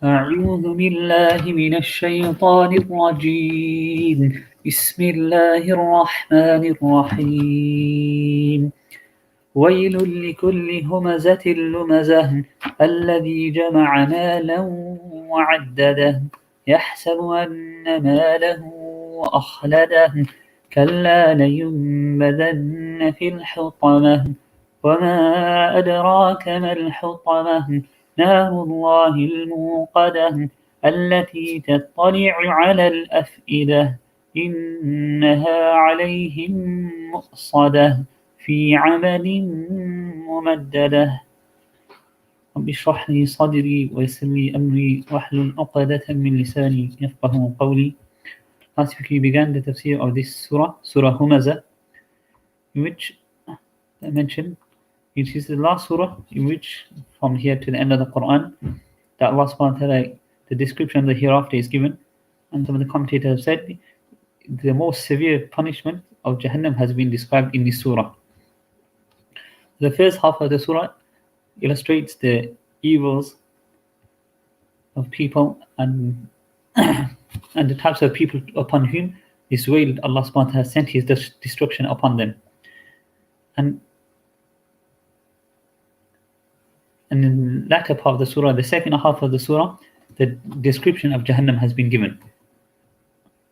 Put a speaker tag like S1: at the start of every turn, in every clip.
S1: أعوذ بالله من الشيطان الرجيم بسم الله الرحمن الرحيم ويل لكل همزة لمزة الذي جمع مالا وعدده يحسب أن ماله أخلده كلا لينبذن في الحطمة وما أدراك ما الحطمة نار الله الموقدة التي تطلع على الأفئدة إنها عليهم مؤصدة في عمل ممددة رب اشرح لي صدري ويسر لي أمري واحلل عقدة من لساني يفقه قولي. Last week we began the tafsir of this surah, Surah Humaza, in which I mentioned it is the last surah in which from here to the end of the Quran that Allah subhanahu wa ta'ala, the description of the hereafter is given, and some of the commentators have said the most severe punishment of Jahannam has been described in this surah. The first half of the surah illustrates the evils of people and and the types of people upon whom this way Allah subhanahu wa ta'ala sent his destruction upon them. And in the latter part of the surah, the second half of the surah, the description of Jahannam has been given.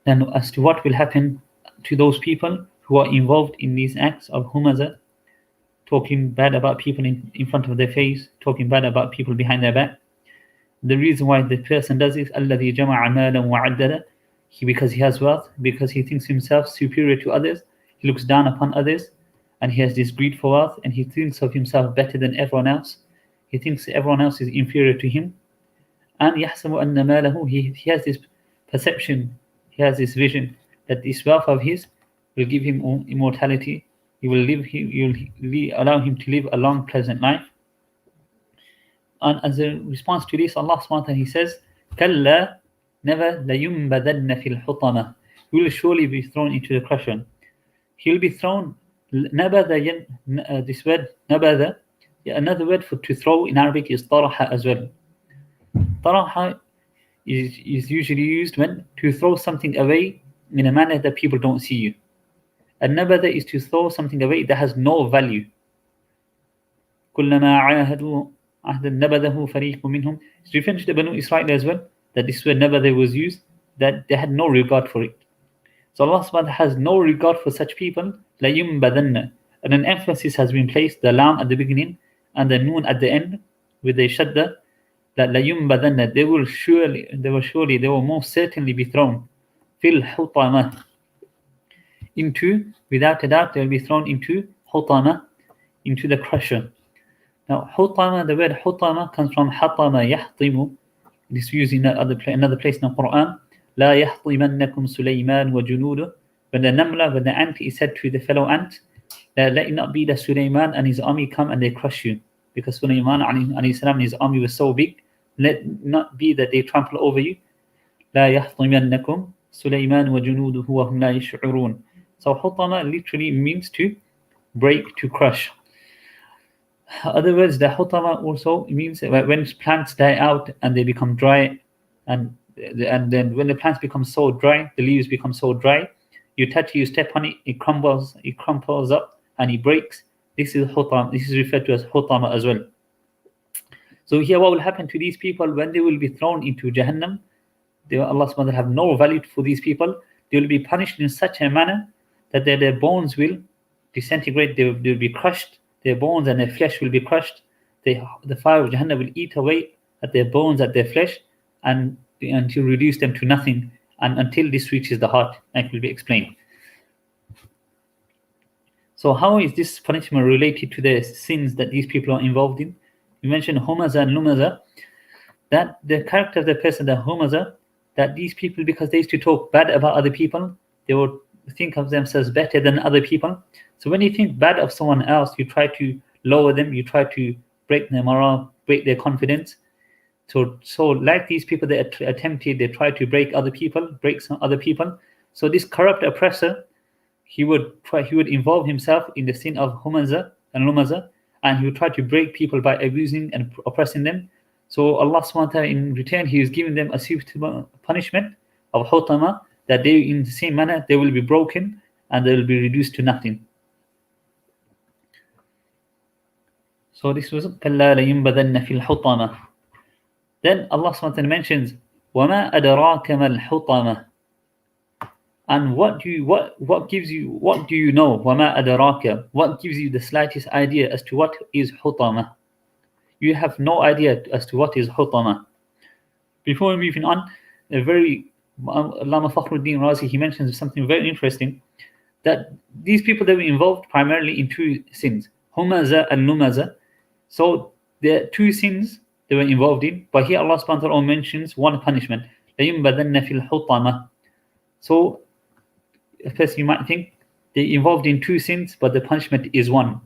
S1: And as to what will happen to those people who are involved in these acts of humaza, talking bad about people in front of their face, talking bad about people behind their back. The reason why the person does it, الَّذِي جَمَعَ مَالًا وَعَدَّدَ, because he has wealth, because he thinks himself superior to others, he looks down upon others, and he has this greed for wealth, and he thinks of himself better than everyone else. He thinks everyone else is inferior to him. And يَحْسَبُ أَنَّ مَالَهُ, he has this perception, he has this vision that this wealth of his will give him immortality. He will allow him to live a long, pleasant life. And as a response to this, Allah subhanahu wa ta'ala, He says, كَلَّا never لَيُنْبَذَنَّ فِي الْحُطَمَةِ, He will surely be thrown into the crusher. He will be thrown, this word, نَبَذَ, another word for to throw in Arabic is طَرَحَ as well. طَرَحَ is usually used when to throw something away in a manner that people don't see you. And nabada is to throw something away that has no value. كُلَّمَا عَاهَدُوا عَهْدًا نَبَذَهُ فَرِيقٌ مِّنْهُمْ. It's referred to the Banu Israel as well, that this word nabada was used, that they had no regard for it. So Allah subhanahu wa ta'ala has no regard for such people. لَيُنْبَذَنَّ, and an emphasis has been placed, the lam at the beginning and the noon at the end with the shadda, that لَيُنْبَذَنَّ, they will most certainly be thrown fil hutama, into, without a doubt, they will be thrown into hutama, into the crusher. Now, hutama, the word hutama comes from hatama yahtimu. It is used in another place in the Quran. La yahtimannakum Sulaiman wa junudu. When the ant is said to the fellow ant, let it not be that Sulaiman and his army come and they crush you. Because Sulaiman alayhi salam and his army was so big, let not be that they trample over you. La yahtimannakum Sulaiman wa junuduhu wa hum la yash'urun. So hutama literally means to break, to crush. Other words, the hutama also means when plants die out and they become dry, and then when the plants become so dry, the leaves become so dry, you step on it, it crumples up and it breaks. This is hutama. This is referred to as hutama as well. So here, what will happen to these people when they will be thrown into Jahannam? Allah subhanahu wa ta'ala have no value for these people. They will be punished in such a manner that their bones will disintegrate, they will be crushed, their bones and their flesh will be crushed. The fire of Jahannam will eat away at their bones, at their flesh, and until reduce them to nothing, and until this reaches the heart, like will be explained. So how is this punishment related to the sins that these people are involved in? We mentioned Humaza and Lumaza, that the character of the person, the Humaza, that these people, because they used to talk bad about other people, they would think of themselves better than other people. So when you think bad of someone else, you try to lower them, you try to break their morale, break their confidence. So like these people, they try to break some other people. So this corrupt oppressor, he would involve himself in the sin of Humaza and Lumaza, and he would try to break people by abusing and oppressing them. So Allah subhanahu wa ta'ala, in return, He is giving them a suitable punishment of hutama, that they, in the same manner, they will be broken and they will be reduced to nothing. So this was كَلَّا لَيُنْبَذَنَّ فِي الْحُطَمَةِ. Then Allah subhanahu wa ta'ala mentions وَمَا أَدْرَاكَ مَا الْحُطَمَةِ. And what do you know? وَمَا أَدْرَاكَ. What gives you the slightest idea as to what is hutama? You have no idea as to what is hutama. Before moving on, Allama Fakhruddin Razi, he mentions something very interesting, that these people, they were involved primarily in two sins, Humaza and Lumaza. So there are two sins they were involved in, but here Allah subhanahu wa ta'ala mentions one punishment, لَيُنْبَذَنَّ فِي الْحُطَمَةِ. So at first you might think they're involved in two sins, but the punishment is one.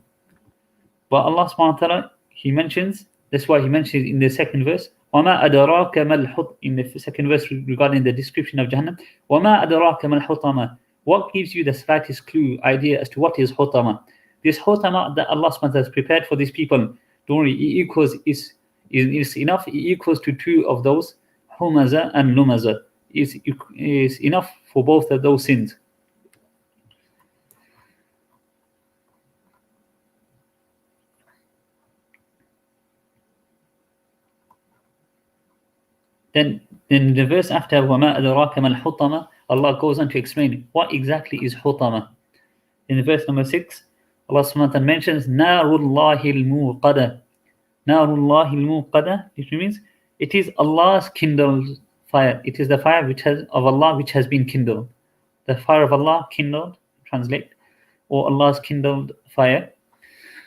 S1: But Allah subhanahu wa ta'ala, He mentions, that's why He mentions in the second verse, وَمَا أَدْرَاكَ مَا الْحُطَمَةِ, in the second verse regarding the description of Jahannam, وَمَا أَدْرَاكَ مَا الْحُطَمَةِ. What gives you the slightest clue, idea as to what is hutama? This hutama that Allah subhanahu wa ta'ala has prepared for these people, don't worry, is enough, it equals to two of those, Humaza and Lumaza. Is enough for both of those sins. Then in the verse after وَمَا أَدْرَاكَ مَا الْحُطَمَةِ, Allah goes on to explain what exactly is hutama. In the verse number 6, Allah subhanahu wa ta'ala mentions نَارُ اللَّهِ الْمُوقَدَةِ. نَارُ اللَّهِ الْمُوقَدَةِ, which means it is Allah's kindled fire. It is the fire of Allah which has been kindled. The fire of Allah kindled, translate, or Allah's kindled fire.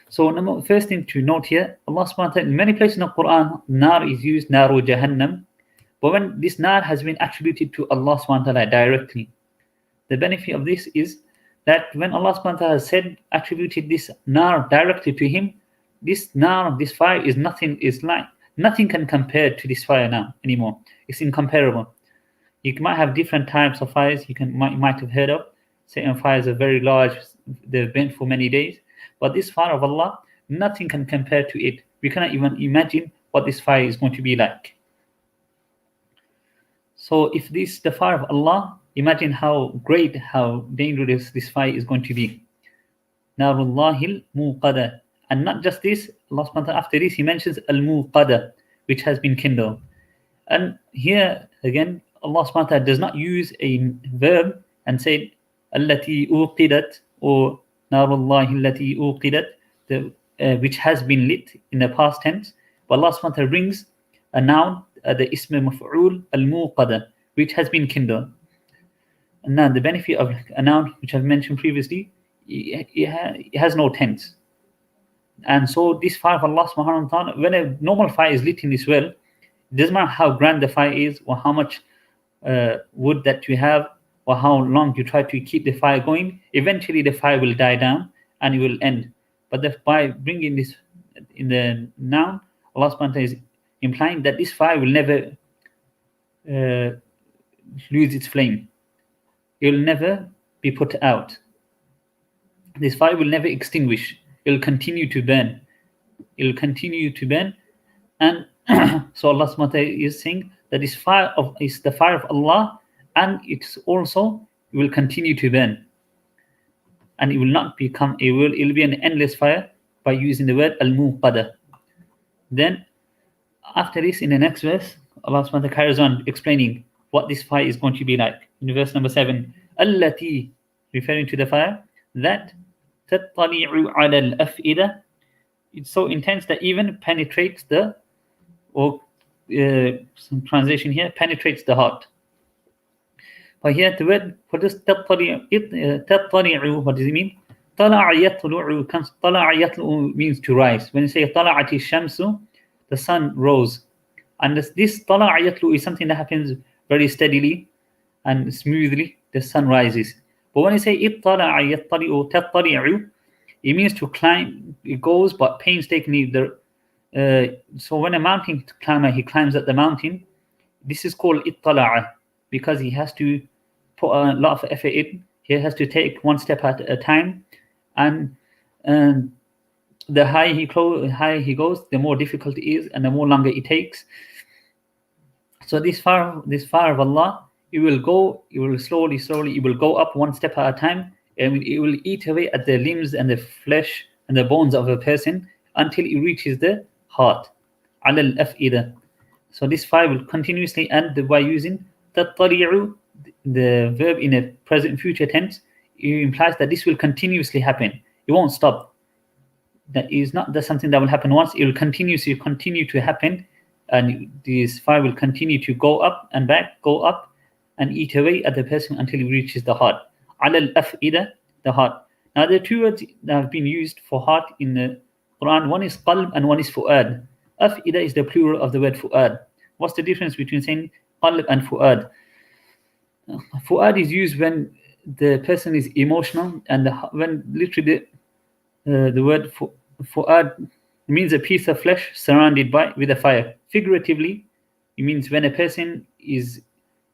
S1: So first thing to note here, Allah subhanahu wa ta'ala, in many places in the Quran, nar is used, naru jahannam. But when this nar has been attributed to Allah subhanahu wa ta'ala directly, the benefit of this is that when Allah subhanahu wa ta'ala has attributed this nar directly to Him, this nar, this fire is nothing can compare to this fire now anymore. It's incomparable. You might have different types of fires you might have heard of. Certain fires are very large, they've burnt for many days. But this fire of Allah, nothing can compare to it. We cannot even imagine what this fire is going to be like. So if this is the fire of Allah, imagine how great, how dangerous this fire is going to be. Narullahil muqada. And not just this, Allah subhanahu wa ta'ala, after this He mentions al-muqada, which has been kindled. And here again, Allah subhanahu wa ta'ala does not use a verb and say allati uqidat, or narullahi allati uqidat, which has been lit in the past tense. But Allah subhanahu wa ta'ala brings a noun, the ism maf'ul al-muqada, which has been kindled. And now the benefit of a noun which I've mentioned previously, it has no tense. And so this fire of Allah subhanahu wa ta'ala, when a normal fire is lit in this well, it doesn't matter how grand the fire is, or how much wood that you have, or how long you try to keep the fire going, eventually the fire will die down and it will end. But by bringing this in the noun, Allah subhanahu wa ta'ala is implying that this fire will never lose its flame. It will never be put out. This fire will never extinguish. It will continue to burn. It will continue to burn. And so Allah subhanahu wa ta'ala is saying that this fire is the fire of Allah, and it will continue to burn. And it will not become, it will be an endless fire by using the word al-muqada. Then after this, in the next verse, Allah subhanahu wa ta'ala carries on explaining what this fire is going to be like. In verse number 7, allati, referring to the fire, that tattali'u ala al-af'ida, it's so intense that even penetrates some translation here, penetrates the heart. But here the word, what does tattali'u, what does it mean? Tala'a yatlu'u means to rise. When you say tala'ati shamsu, the sun rose. And this tala'a yatlu'u is something that happens very steadily and smoothly. The sun rises. But when you say ittala'a yattali'u tattali'u, it means to climb. It goes, but painstakingly. So when a mountain climber, he climbs up the mountain, this is called ittala'a, because he has to put a lot of effort in. He has to take one step at a time, and the higher he goes, the more difficult it is, and the more longer it takes. So this fire of Allah, it will slowly, it will go up one step at a time, and it will eat away at the limbs and the flesh and the bones of a person until it reaches the heart. على الأفئدة. So this fire will continuously end by using تطلع, the verb in a present future tense. It implies that this will continuously happen. It won't stop. That is not something that will happen once. It will continue to happen, and this fire will continue to go up and back, go up and eat away at the person until it reaches the heart. على الأفئدة, the heart. Now there are two words that have been used for heart in the Quran. One is qalb and one is fu'ad. Af'ida is the plural of the word fu'ad. What's the difference between saying qalb and fu'ad? Fu'ad is used when the person is emotional, and when literally the word fu'ad means a piece of flesh surrounded with a fire. Figuratively, it means when a person is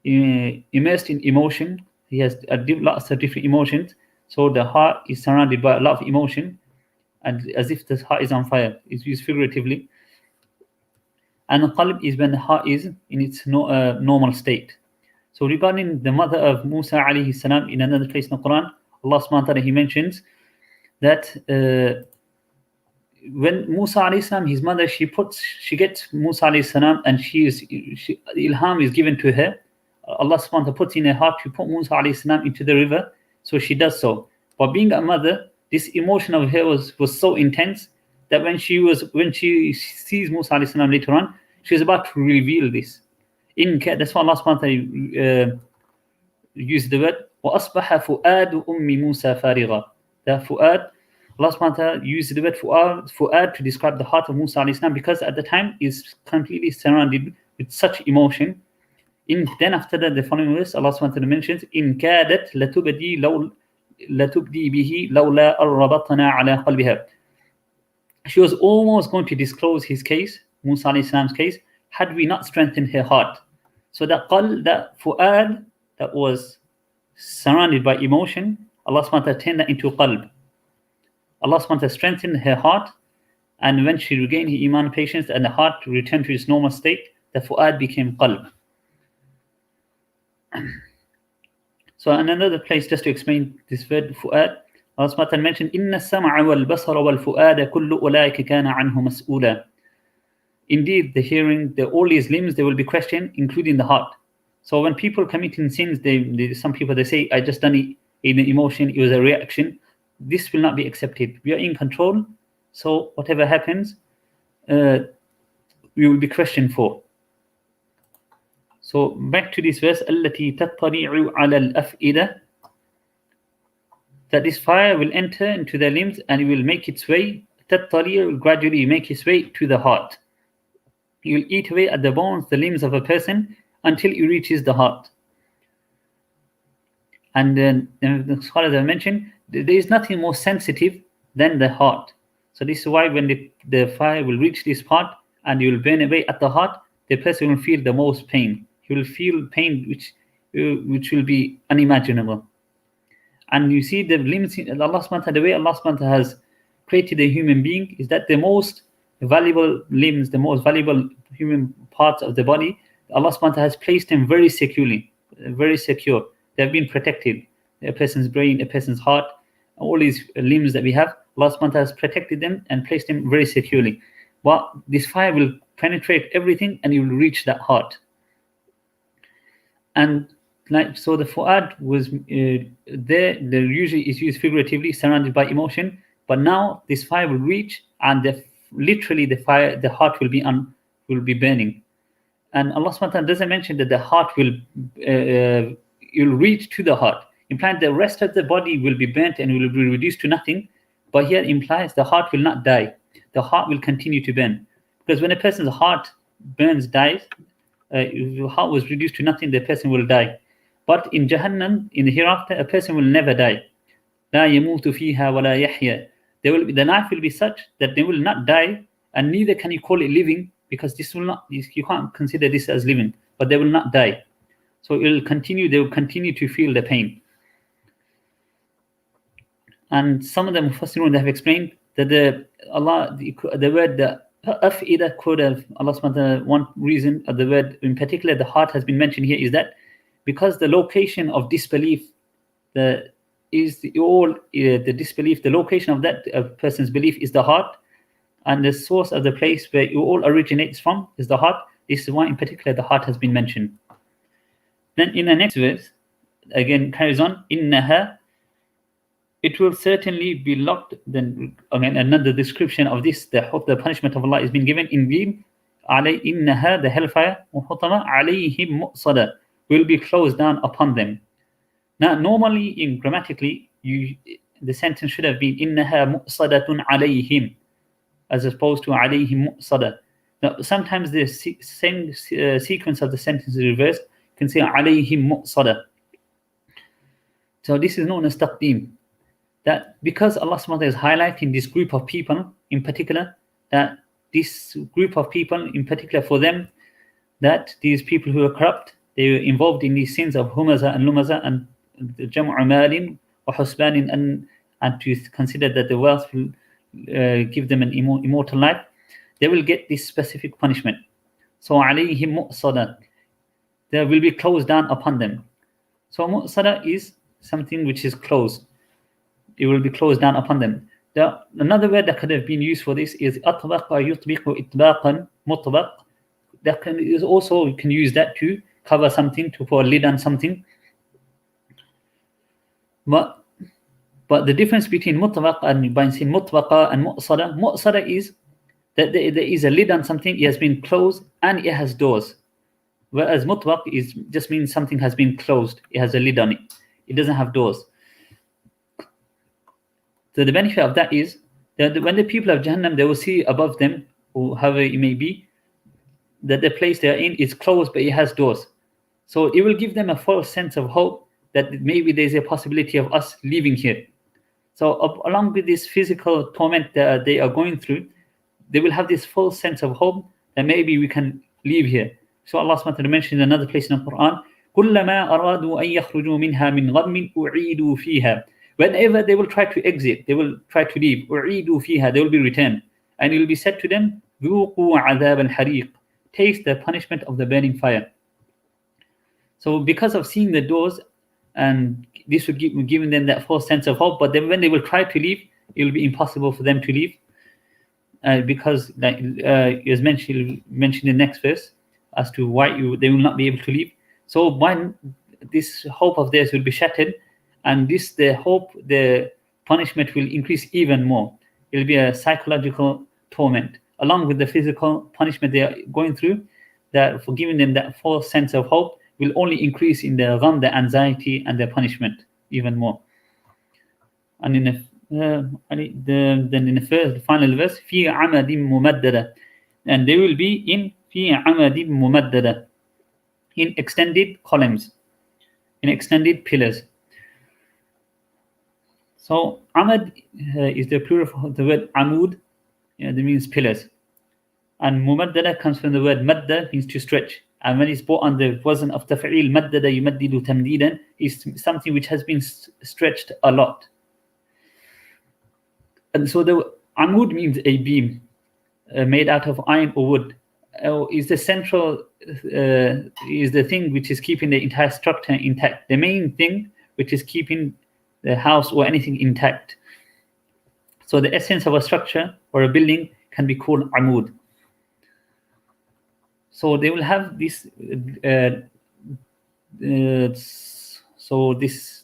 S1: immersed in emotion, he has lots of different emotions, so the heart is surrounded by a lot of emotion, and as if the heart is on fire. It's used figuratively. And qalb is when the heart is in its normal state. So regarding the mother of Musa alayhi salam, in another place in the Quran, Allah subhanahu wa ta'ala, he mentions that when Musa alayhi salam, his mother, she gets Musa alayhi salam, and ilham is given to her. Allah subhanahu wa ta'ala puts in her heart to put Musa alayhi salam into the river, so she does so. But being a mother, this emotion of her was so intense that when she sees Musa alayhi salam later on, she was about to reveal this. That's why Allah subhanahu wa ta'ala used the word وَأَصْبَحَ فُؤَادُ أُمِّ مُوسَى فَارِغًا. That fu'ad, Allah subhanahu wa ta'ala used the word fu'ad to describe the heart of Musa alayhi salam, because at the time is completely surrounded with such emotion. Then after that, the following verse, Allah subhanahu wa ta'ala mentions, إِن كَادَتْ لَتُبْدِي بِهِ لَوْلَا أَرَّبَطْنَا عَلَى قَلْبِهَا. She was almost going to disclose his case, Musa alayhi salam's case, had we not strengthened her heart. So that fu'ad that was surrounded by emotion, Allah subhanahu wa ta'ala turned that into qalb. Allah subhanahu wa ta'ala strengthened her heart, and when she regained her iman, patience, and the heart returned to its normal state, the fu'ad became qalb. So in another place, just to explain this word fu'ad, Allah subhanahu wa ta'ala mentioned, إِنَّ السَّمْعَ وَالْبَصَرَ وَالْفُؤَادَ كُلُّ أُولَٰئِكَ كَانَ عَنْهُ مَسْئُولًا. Indeed, the hearing, all these limbs, they will be questioned, including the heart. So when people committing sins, some people say, I just done it in an emotion, it was a reaction. This will not be accepted. We are in control, so whatever happens, we will be questioned for. So back to this verse, التي تطلع على الأفئدة, that this fire will enter into the limbs and it will make its way, تطلع will gradually make its way to the heart. It will eat away at the bones, the limbs of a person, until it reaches the heart. And then the scholars have mentioned, there is nothing more sensitive than the heart. So this is why when the fire will reach this part and it will burn away at the heart, the person will feel the most pain. He will feel pain which will be unimaginable. And you see the limits, Allah subhanahu wa ta'ala, the way Allah subhanahu wa ta'ala has created a human being is that the most valuable limbs, the most valuable human parts of the body, Allah subhanahu wa ta'ala has placed them very securely, very secure. They have been protected. A person's brain, a person's heart, all these limbs that we have, Allah subhanahu wa ta'ala has protected them and placed them very securely. But this fire will penetrate everything and it will reach that heart. And so the fu'ad was there usually is used figuratively, surrounded by emotion. But now this fire will reach, and literally the heart will be burning. And Allah subhanahu wa ta'ala doesn't mention that the heart will reach to the heart, implying the rest of the body will be burnt and will be reduced to nothing. But here implies the heart will not die. The heart will continue to burn. Because when a person's heart dies, if the heart was reduced to nothing, the person will die. But in Jahannam, in the hereafter, a person will never die. لا يموت فيها ولا يحيا. The life will be such that they will not die, and neither can you call it living, because you can't consider this as living, but they will not die. So they will continue to feel the pain. And some of the Mufassirun have explained that the word afida could have, Allah subhanahu wa ta'ala, one reason of the word in particular, the heart has been mentioned here, is that because the location of disbelief, the disbelief, the location of that person's belief is the heart, and the source of the place where it all originates from is the heart. This is why in particular the heart has been mentioned. Then in the next verse, again carries on, innaha, it will certainly be locked. Then again another description of this, the punishment of Allah is being given in Deen. Innaha, the hellfire, alayhim mu'sada, will be closed down upon them. Now normally in grammatically, the sentence should have been innaha mu'sadatun alayhim, as opposed to alayhim mu'sada. Now sometimes the same sequence of the sentence is reversed. You can say alayhim mu'sada. So this is known as taqdeem. That because Allah subhanahu wa ta'ala is highlighting this group of people in particular, that this group of people in particular, for them, that these people who are corrupt, they were involved in these sins of humaza and lumaza and jam'u malin wa husbanin, and to consider that the wealth will give them an immortal life, they will get this specific punishment. So alayhim mu'sada, they will be closed down upon them. So mu'sada is something which is closed. It will be closed down upon them. Another word that could have been used for this is atbaqa yutbiqu itbaqan mutbaq. Is also, you can use that to cover something, to put a lid on something. But the difference between mutbaq and by saying mutbaqa and mu'sada is that there is a lid on something, it has been closed and it has doors. Whereas mutbaq just means something has been closed, it has a lid on it. It doesn't have doors. So the benefit of that is that when the people of Jahannam, they will see above them, or however it may be, that the place they are in is closed, but it has doors. So it will give them a false sense of hope that maybe there's a possibility of us leaving here. So along with this physical torment that they are going through, they will have this false sense of hope that maybe we can leave here. So Allah subhanahu wa ta'ala mentioned in another place in the Quran, كُلَّمَا أَرَادُوا أَن يَخْرُجُوا مِنْهَا مِنْ غَمٍّ أُعِيدُوا فِيهَا. Whenever they will try to exit, they will try to leave, أُعِيدُوا فِيهَا, they will be returned. And it will be said to them, ذُوقُوا عَذَابَ الْحَرِيقِ, taste the punishment of the burning fire. So because of seeing the doors, and this would give giving them that false sense of hope, but then when they will try to leave, it will be impossible for them to leave. Because like is mentioned in the next verse as to why they will not be able to leave. So when this hope of theirs will be shattered, and the punishment will increase even more. It will be a psychological torment, along with the physical punishment they are going through, that for giving them that false sense of hope will only increase in the gham, the anxiety, and the punishment even more. And in the final verse, في عمد ممددة, and they will be in في عمد ممددة, in extended columns, in extended pillars. So amad is the plural of the word amud, that means pillars, and mumaddada comes from the word madda, means to stretch. And when it's brought on the wazn of taf'il, maddada yumaddidu tamdidan, is something which has been stretched a lot. And so the amud means a beam made out of iron or wood. Is the central, is the thing which is keeping the entire structure intact. The main thing which is keeping the house or anything intact. So the essence of a structure or a building can be called amud. So they will have this. They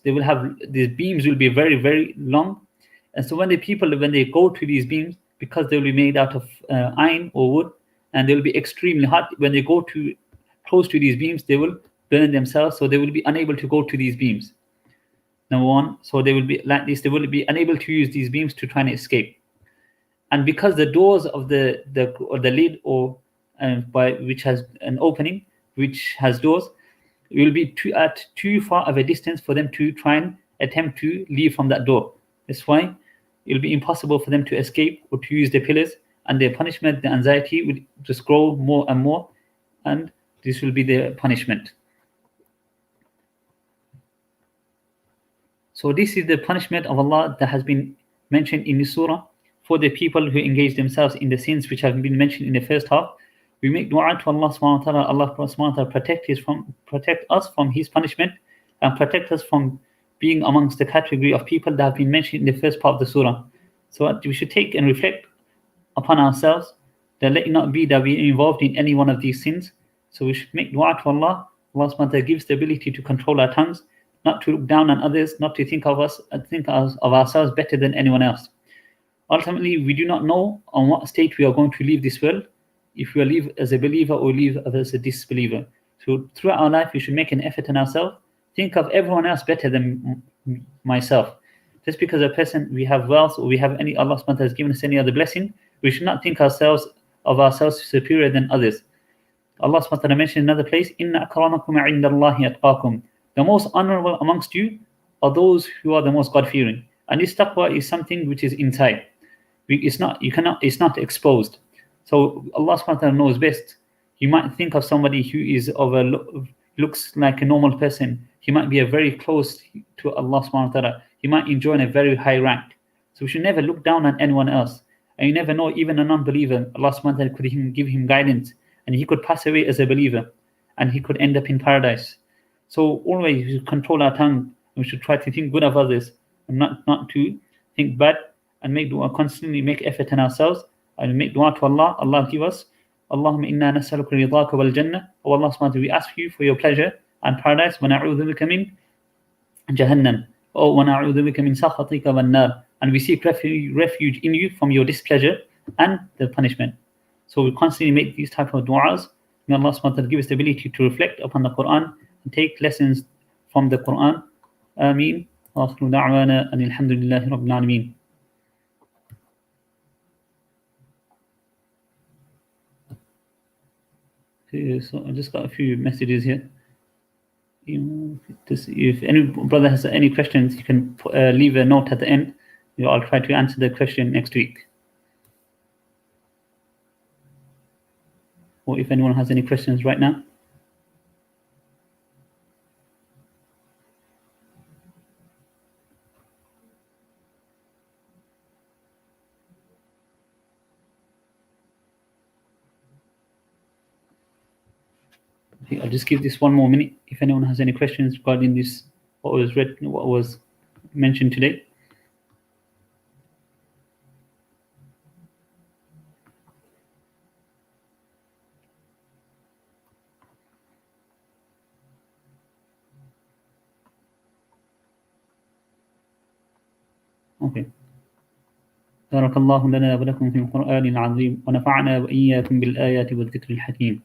S1: will have these beams will be very, very long, and so when they go to these beams, because they will be made out of iron or wood, and they will be extremely hot. When they go to close to these beams, they will burn themselves, so they will be unable to go to these beams. Number one, so they will be like this. They will be unable to use these beams to try and escape, and because the doors of the lid or which has an opening, which has doors, it will be at too far of a distance for them to try and attempt to leave from that door. That's why it will be impossible for them to escape or to use the pillars, and their punishment, the anxiety, will just grow more and more, and this will be the punishment. So this is the punishment of Allah that has been mentioned in this surah, for the people who engage themselves in the sins which have been mentioned in the first half. We make dua to Allah subhanahu wa ta'ala, Allah subhanahu wa ta'ala protect us from His punishment and protect us from being amongst the category of people that have been mentioned in the first part of the surah. So we should take and reflect upon ourselves that let it not be that we are involved in any one of these sins. So we should make dua to Allah. Allah subhanahu wa ta'ala gives the ability to control our tongues, not to look down on others, not to think of ourselves better than anyone else. Ultimately, we do not know on what state we are going to leave this world, if we live as a believer or live as a disbeliever. So throughout our life, we should make an effort on ourselves, think of everyone else better than myself. Just because a person, we have wealth or we have any, Allah subhanahu wa ta'ala has given us any other blessing, we should not think of ourselves superior than others. Allah subhanahu wa ta'ala mentioned in another place, Inna akramakum indallahi atqakum. The most honorable amongst you are those who are the most God-fearing. And this taqwa is something which is inside. It's not exposed. So Allah subhanahu wa ta'ala knows best. You might think of somebody who is looks like a normal person. He might be very close to Allah subhanahu wa ta'ala. He might enjoy a very high rank. So we should never look down on anyone else. And you never know, even a non-believer, Allah subhanahu wa ta'ala could give him guidance, and he could pass away as a believer, and he could end up in paradise. So always we should control our tongue. We should try to think good of others, and not to think bad, and constantly make effort on ourselves, and make dua to Allah. Allah give us, Allahumma inna nas'aluka ridaka wal jannah. Oh Allah subhanahu wa ta'ala, we ask you for your pleasure and paradise. Wa na'udhu bika min jahannam. Oh, wa na'udhu bika min sakhatika wan nar. And we seek refuge in you from your displeasure and the punishment. So we constantly make these type of du'as. May Allah subhanahu wa ta'ala give us the ability to reflect upon the Quran and take lessons from the Quran. Ameen. Wa akhiru da'wana and alhamdulillahi rabbil alameen. So I just got a few messages here. If any brother has any questions, you can leave a note at the end. I'll try to answer the question next week. Or if anyone has any questions right now. Okay, I'll just give this one more minute. If anyone has any questions regarding this, what was mentioned today. Okay. بارك الله لنا ولكم في القرآن العظيم ونفعنا وإياكم بالآيات والذكر الحكيم.